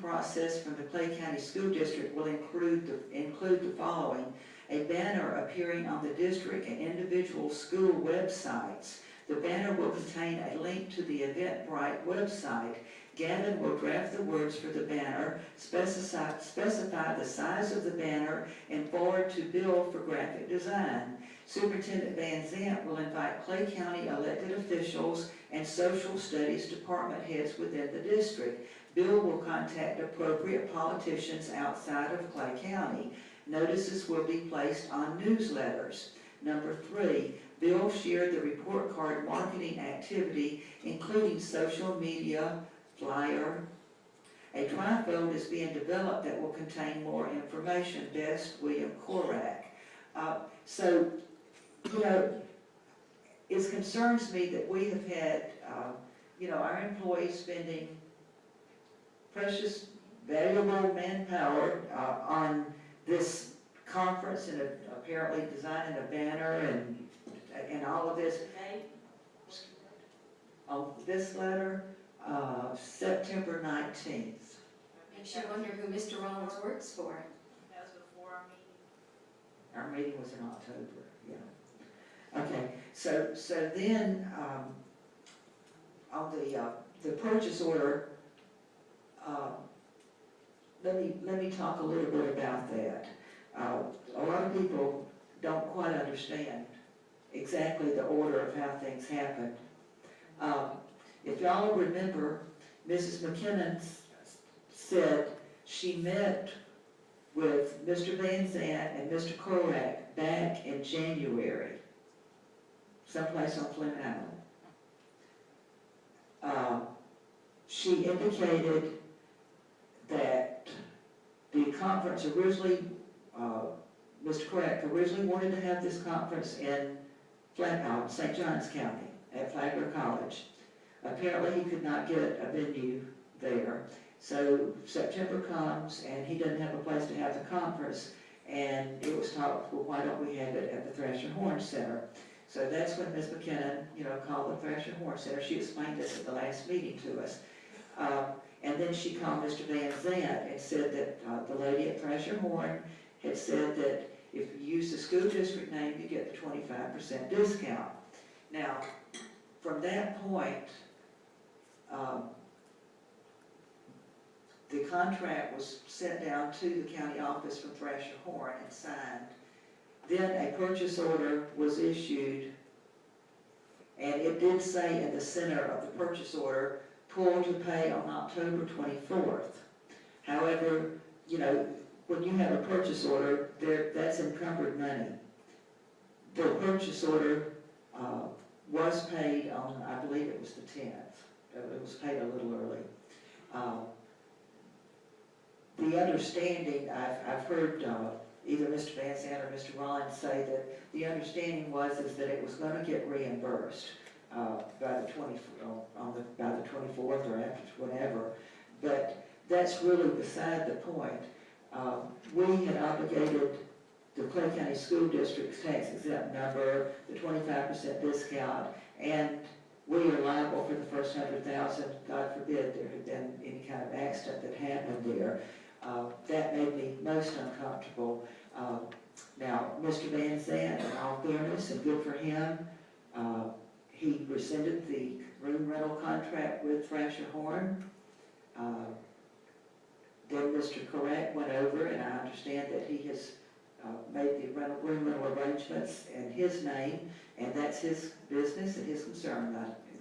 process from the Clay County School District will include the following: a banner appearing on the district and individual school websites. The banner will contain a link to the Eventbrite website. Gavin will draft the words for the banner, specify the size of the banner, and forward to Bill for graphic design. Superintendent Van Zandt will invite Clay County elected officials and social studies department heads within the district. Bill will contact appropriate politicians outside of Clay County. Notices will be placed on newsletters. Number 3, Bill shared the report card marketing activity, including social media, flyer. A trifold is being developed that will contain more information. Best, William Korak. So, you know, it concerns me that we have had, you know, our employees spending precious, valuable manpower on this conference and apparently designing a banner and all of this. On this letter, September 19th. Makes you wonder who Mr. Rollins works for. That was before our meeting. Our meeting was in October, yeah. Okay, so then on the purchase order, let me talk a little bit about that. A lot of people don't quite understand exactly the order of how things happened. If y'all remember, Mrs. McKinnon said she met with Mr. Van Zandt and Mr. Korak back in January, someplace on Flint Island. She indicated that the conference originally, Mr. Korak originally wanted to have this conference in St. Johns County at Flagler College. Apparently he could not get a venue there. So September comes and he doesn't have a place to have the conference, and it was talked, well, why don't we have it at the Thrasher Horn Center? So that's when Ms. McKinnon, you know, called the Thrasher Horn Center. She explained this at the last meeting to us. And then she called Mr. Van Zandt and said that the lady at Thrasher Horn had said that if you use the school district name, you get the 25% discount. Now, from that point, the contract was sent down to the county office from Thrasher Horn and signed. Then a purchase order was issued, and it did say in the center of the purchase order, pull to pay on October 24th. However, you know, when you have a purchase order, that's encumbered money. The purchase order was paid on, I believe it was the 10th. It was paid a little early. The understanding, I've heard either Mr. Van Zandt or Mr. Rollins say that the understanding was that it was going to get reimbursed by the 24th or after whenever. But that's really beside the point. We had obligated the Clay County School District's tax exempt number, the 25% discount, and we are liable for the first $100,000. God forbid there had been any kind of accident that happened there. That made me most uncomfortable. Now, Mr. Van Zandt, in all fairness, and good for him, he rescinded the room rental contract with Thrasher Horn. Then Mr. Korak went over, and I understand that he has made the room rental arrangements in his name, and that's his business and his concern.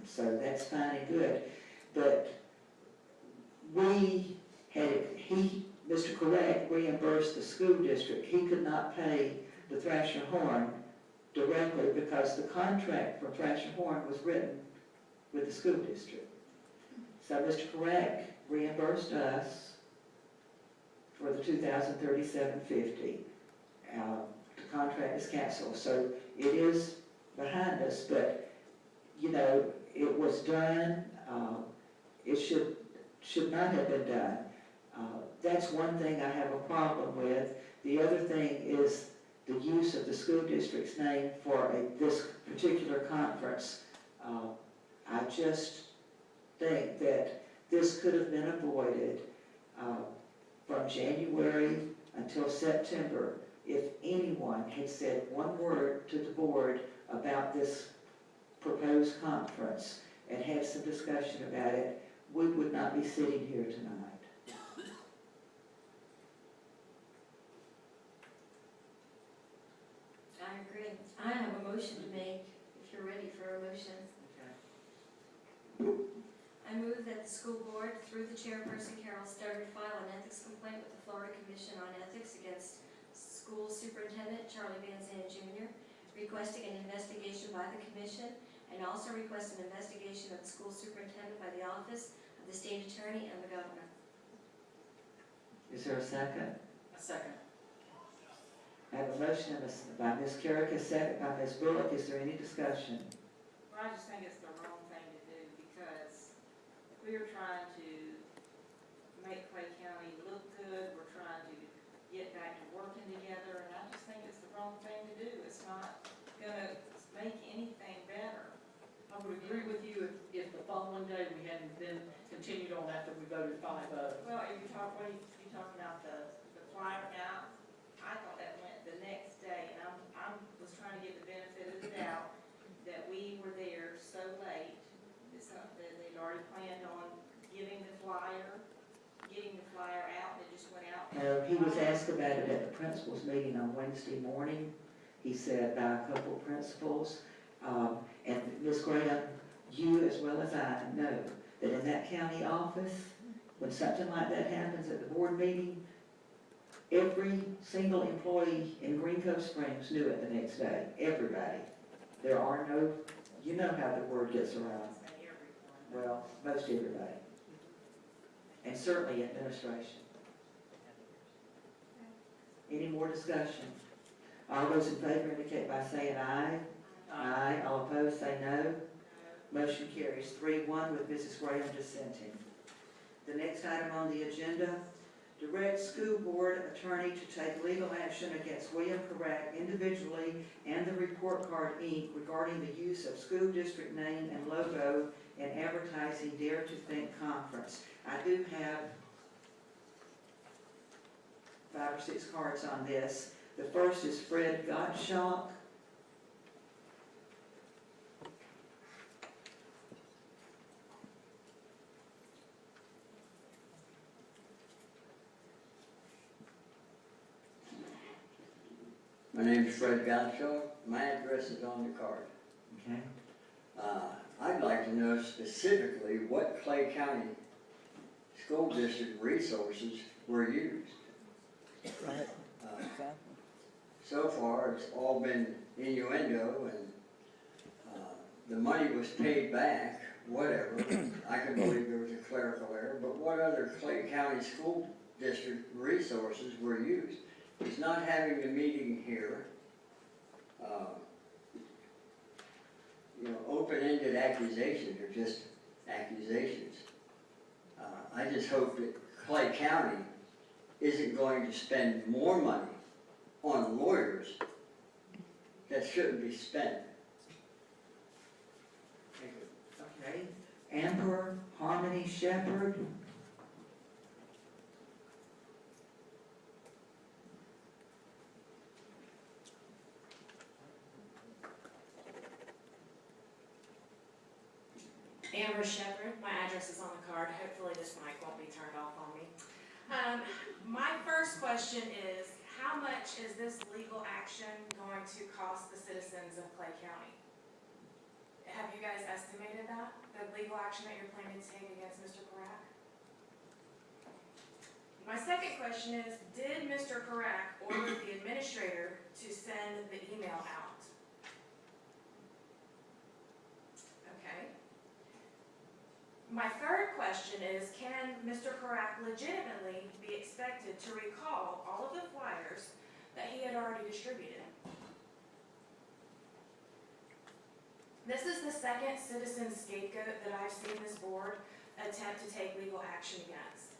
So that's fine and good. But Mr. Korak reimbursed the school district. He could not pay the Thrasher Horn directly because the contract for Thrasher Horn was written with the school district. So Mr. Korak reimbursed us for the $2,037.50. The contract is canceled, so it is behind us. But you know, it was done. It should not have been done. That's one thing I have a problem with. The other thing is the use of the school district's name for this particular conference. I just think that this could have been avoided. from January until September, if anyone had said one word to the board about this proposed conference and had some discussion about it, we would not be sitting here tonight. I agree. I have a motion to make, if you're ready for a motion. I move that the school board, through the chairperson Carol Stoddard, file an ethics complaint with the Florida Commission on Ethics against School Superintendent Charlie Van Zandt Jr., requesting an investigation by the commission, and also request an investigation of the school superintendent by the office of the state attorney and the governor. Is there a second? A second. I have a motion by Ms. Carrick, a second by Ms. Bullock. Is there any discussion? Well, I just think it's the wrong thing to do, because if we are trying to make Clay County look good, we're trying to get back to working together, and I just think it's the wrong thing to do. It's not gonna make anything better. I would agree with you if the following day we hadn't been continued on after we voted 5-0. Well, if you talk, what are you talking about, the flyer now? I thought that went the next day, and I was trying to get the benefit of the doubt that we were there so late, that they'd already planned on getting the flyer out, and it just went out. He was asked about it at the principals meeting on Wednesday morning. He said by a couple of principals, and Ms. Graham, you as well as I know that in that county office, when something like that happens at the board meeting, every single employee in Green Cove Springs knew it the next day. Everybody. There are no, you know how the word gets around. Well, most everybody. And certainly administration. Any more discussion? All those in favor indicate by saying aye. Aye. All opposed say no. Motion carries 3-1 with Mrs. Graham dissenting. The next item on the agenda, direct school board attorney to take legal action against William Carrack individually and the Report Card Inc. regarding the use of school district name and logo in advertising Dare to Think conference. I do have 5 or 6 cards on this. The first is Fred Gottschalk. My name is Fred Gottschalk. My address is on the card. Okay. I'd like to know specifically what Clay County School District resources were used. Right. So far, it's all been innuendo, and the money was paid back, whatever. I can believe there was a clerical error, but what other Clay County School District resources were used? He's not having the meeting here. Open-ended accusations are just accusations. I just hope that Clay County isn't going to spend more money on lawyers that shouldn't be spent. Thank you. Okay. Amber Harmony Shepherd. Amber Shepherd, my address is on the card. Hopefully this mic won't be turned off on me. My first question is, how much is this legal action going to cost the citizens of Clay County? Have you guys estimated that, the legal action that you're planning to take against Mr. Carrack? My second question is, did Mr. Carrack order the administrator to send the email out? Okay. My third question is, can Mr. Carrack legitimately be expected to recall all of the flyers that he had already distributed? This is the second citizen scapegoat that I've seen this board attempt to take legal action against.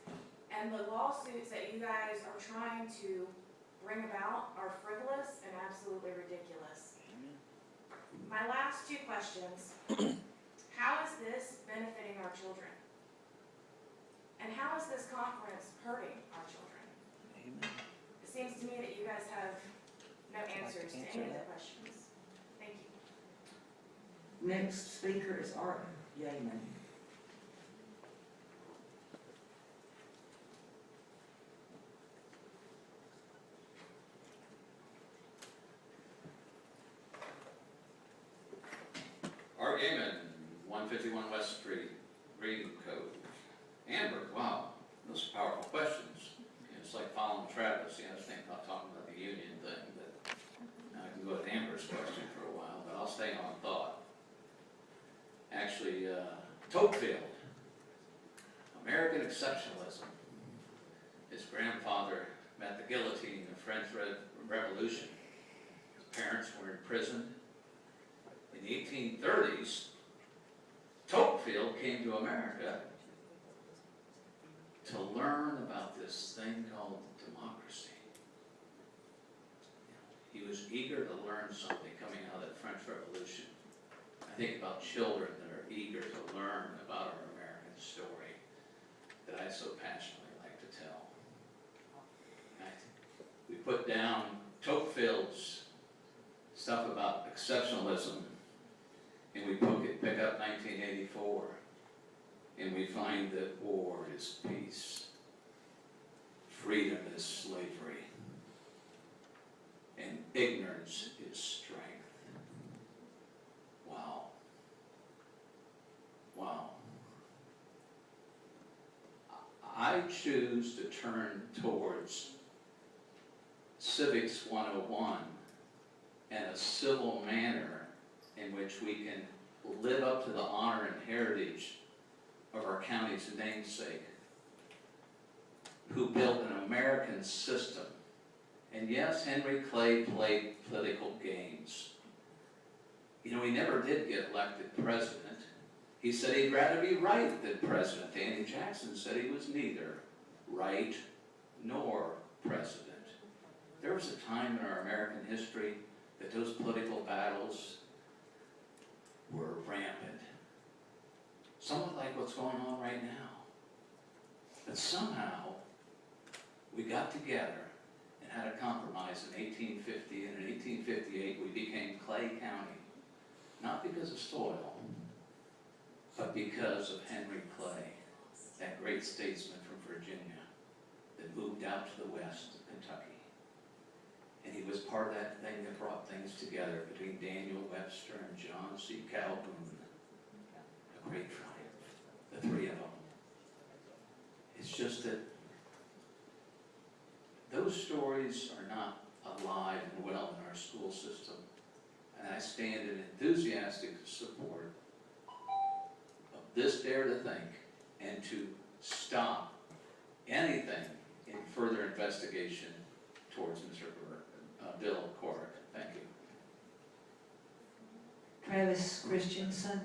And the lawsuits that you guys are trying to bring about are frivolous and absolutely ridiculous. My last 2 questions. How is this benefiting our children? And how is this conference hurting our children? after Any other that. questions? Thank you. Next speaker is Art Yeaman. Art Gaiman, 151 West Street, Green Cove. Amber, wow, those are powerful questions. It's like following Travis. I was thinking about talking about the union thing, but I can go with Amber's question for a while, but I'll stay on thought. Actually, Tocqueville, American exceptionalism. His grandfather met the guillotine in the French Revolution. His parents were imprisoned. In the 1830s, Tocqueville came to America to learn about this thing called democracy. He was eager to learn something coming out of the French Revolution. I think about children that are eager to learn about our American story that I so passionately like to tell. We put down Tocqueville's stuff about exceptionalism, and we pick up 1984, and we find that war is peace, freedom is slavery, and ignorance is strength. Wow. Wow. I choose to turn towards Civics 101 and a civil manner in which we can live up to the honor and heritage of our county's namesake, who built an American system. And yes, Henry Clay played political games. You know, he never did get elected president. He said he'd rather be right than president. Andy Jackson said he was neither right nor president. There was a time in our American history that those political battles were rampant. Somewhat like what's going on right now. But somehow, we got together and had a compromise in 1850, and in 1858 we became Clay County. Not because of soil, but because of Henry Clay, that great statesman from Virginia that moved out to the west of Kentucky. And he was part of that thing that brought things together between Daniel Webster and John C. Calhoun. A great triumph, the three of them. It's just that those stories are not alive and well in our school system. And I stand in enthusiastic support of this Dare to Think and to stop anything in further investigation towards Mr. Bill Corrick. Thank you. Travis Christensen.